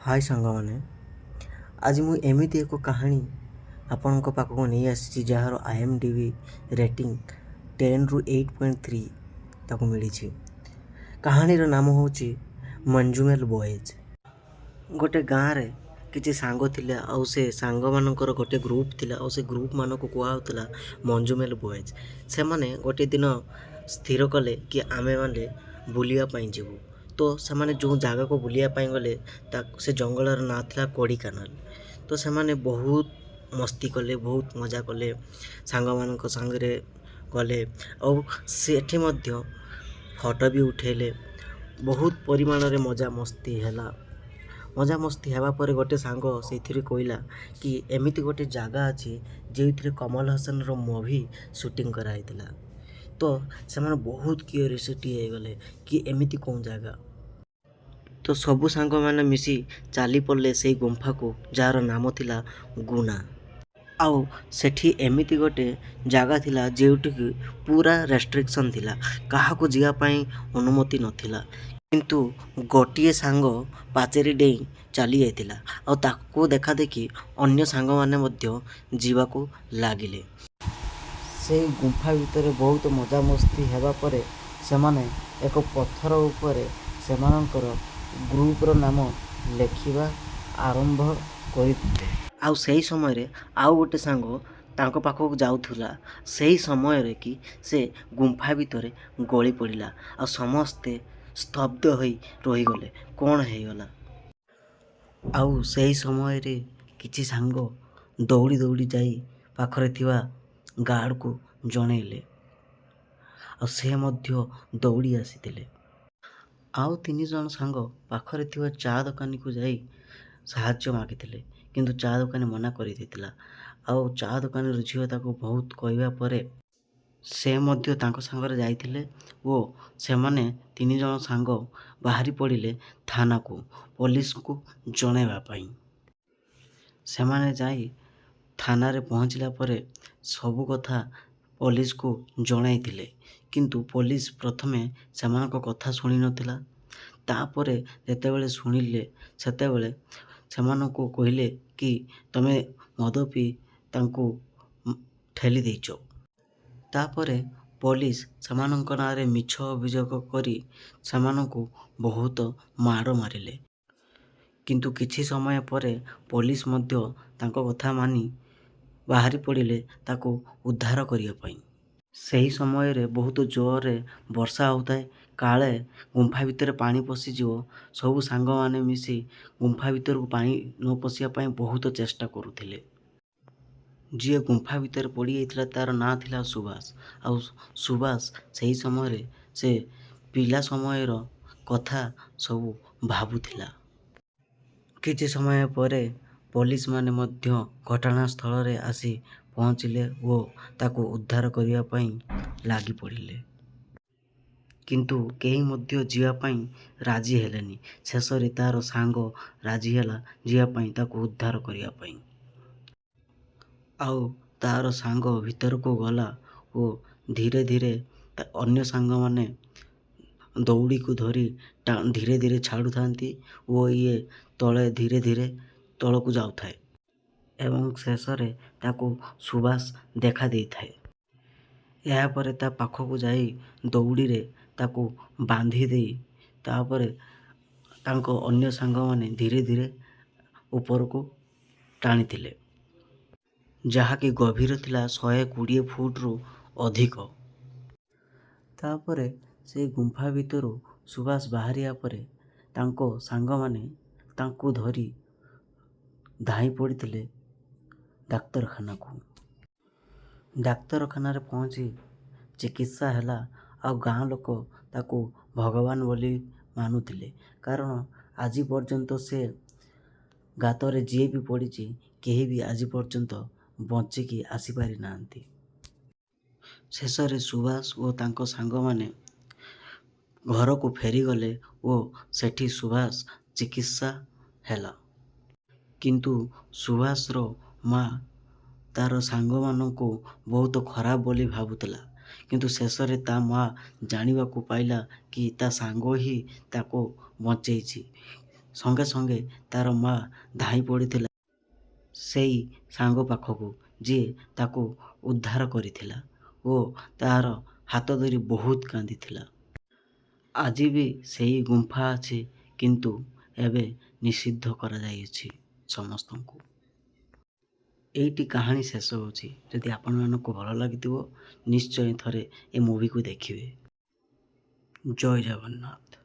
हाय सांगमाने आज मु एमिति एक कहानी आपणक पाखक नहीं आसी जार IMDb रेटिंग 10 रु 8.3 ताको मिली। कहानीर नाम हूँ मंजुमेल बॉयज। गोटे गाँव रे किसी सांग थिले आउ से सांग मानकर गोटे ग्रुप थिला आउ से ग्रुप मानक कुआउतला मंजुमेल बॉयज। से माने गोटे दिन स्थिर कले कि आमे माने बुलिया पई जीवु। तो से जो जगह को बुलिया पई गले से जंगलर ना था कोड़ी कानाल। तो से माने बहुत मस्ती कले, बहुत मजा कले, सांग मानक संगरे गले और सेठी मध्य फोटो भी उठेले। बहुत परिमाण रे मजा मस्ती हैला। मजा मस्ती हेबा पर गोटे सांग से कहला कि एमिति गोटे जगह अच्छी जो कमल हासन रो मूवी शूटिंग कराइला। तो से बहुत क्यूरियोसिटी हो गले कि एमिति कौन जगह। तो सबु सांग मैंने मिसी चली पड़े से गुंफा को जार नाम थिला गुना। आउ सेठी एमिति गोटे जगह थिला जोटि पूरा रेस्ट्रिक्शन थिला, कहा को जिया पाई अनुमति नथिला। किंतु गोटिए सांग पाचेरी डेई चली जाइतिला और ताको देखा देखी अन्य सांग माने मध्य जीवाको लागिले। से गुंफा भितर बहुत मजा मस्ती हेबा परे सेमाने एक पत्थर उपरे सेमानकर ग्रुपर नाम लेखिबा आरंभ करथिले। आउ सही समय रे आउ गोटे सांग तांको पाखक जाउथुला। सही समय रे कि से गुंफा भितर गली पड़िला आ समस्ते स्तब्ध होई रही गले कौन है गला। आउ सही समय रे किछि सांग दौड़ी दौड़ी जाई पाखरे थिवा गार्ड को जणेले आ से मध्य दौड़ी आसीथिले। आउ 3 जन सांग पाखरे थिवा चा दुकानी को जाई साहाଯ୍य मागिथिले, किंतु चा दुकानी मना करि देथिला। आउ चा दुकानी रो झियो ताको बहुत कहवा परे से मध्य तांको सांगरे जाइथिले ओ से माने 3 जन सांग बाहरी पड़िले थाना को पुलिस को जणेबा पई। से माने जाई थाना रे पहुँचला परे सबु कथा पुलिस को जणाइथिले, किंतु पुलिस प्रथमे सेमानको कथा सुनि नथिला। तापरे जेतेबेले सुनिले सेतेबेले सेमानको कहिले कि तमे मद पी तांको ठेली देइचो। तापरे पुलिस सेमानଙ୍କ नारे मिछ अभियोग करी सेमानको बहुत मार मारिले। किंतु किछि समय परे पुलिस मध्य तांको कथा मानी बाहरी पड़िले ताको उद्धार करिया पई। सही समय रे बहुत जोर रे वर्षा होताए, काले गुंफा भितर पानी पसी जिवो। सबु सांग माने मिसी गुंफा भितर को पानी न पसिया पई बहुत चेष्टा करुथिले। जे गुंफा भितर पड़ी जाइतिला तार ना थिला सुभाष। आ सुभाष सही समय रे से पिला समय रो कथा सबु भाबुथिला। किछि समय परे पुलिस माने मध्य घटनास्थल रे आसी पहुँचिले ओ ताको उद्धार करिया पई लागी पड़िले, किंतु केही मध्य जिया पई राजी हेलेनी। शेषरे तार सांग राजी हेला जिया पई ताको उद्धार करिया पई। आउ तार सांग भीतर को गला ओ धीरे धीरे अन्य सांग माने दौड़ी को धरी धीरे धीरे छाड़ू थांती ओ ये तले धीरे धीरे तल को जाउ थाए एवं शेषरे ताको सुभाष देखा देई थाए। या परे ता पाखो को जाई दौड़ी रे ताको बांधी देई तापरे तांको अन्य सांग माने धीरे धीरे ऊपर को टाणी थिले, जहा कि गभीर थिला 120 फुट रु अधिक। तापरे से गुंफा भितरु सुभाष बाहरिया परे तांको सांग माने तांको धरी धाई पड़िथिले डाक्तरखाना को। डाक्तरखाना रे पहुँची चिकित्सा हैला आ गाँ लोक ताको भगवान बोली मानुथिले, कारण आज पर्यंत से गातरे जी भी पड़ी केही भी आज पर्यंत बंचिकी आसी पारि नांती। शेषरे सुभाष ओ तांको सांग माने घर को फेरी गले ओ सेठी सुभाष चिकित्सा हैला। किंतु सुभाष रो माँ तार सांग माननको बहुत खराब बोली भाबुतला, किंतु शेषरे ता माँ जानिबा को पाइला कि ता सांग ही ताको बंचेइछि। ସଙ୍ଗେ ସଙ୍ଗେ ତା'ର ମା ଧାଇଁ ପଡ଼ିଥିଲା ସେଇ ସାଙ୍ଗ ପାଖକୁ ଯିଏ ତାକୁ ଉଦ୍ଧାର କରିଥିଲା ଓ ତା'ର ହାତ ଧରି ବହୁତ କାନ୍ଦିଥିଲା। ଆଜି ବି ସେଇ ଗୁମ୍ଫା ଅଛି, କିନ୍ତୁ ଏବେ ନିଷିଦ୍ଧ କରାଯାଇଅଛି ସମସ୍ତଙ୍କୁ। ଏଇଠି କାହାଣୀ ଶେଷ ହେଉଛି। ଯଦି ଆପଣମାନଙ୍କୁ ଭଲ ଲାଗିଥିବ ନିଶ୍ଚୟ ଥରେ ଏ ମୁଭିକୁ ଦେଖିବେ। ଜୟ ଜଗନ୍ନାଥ।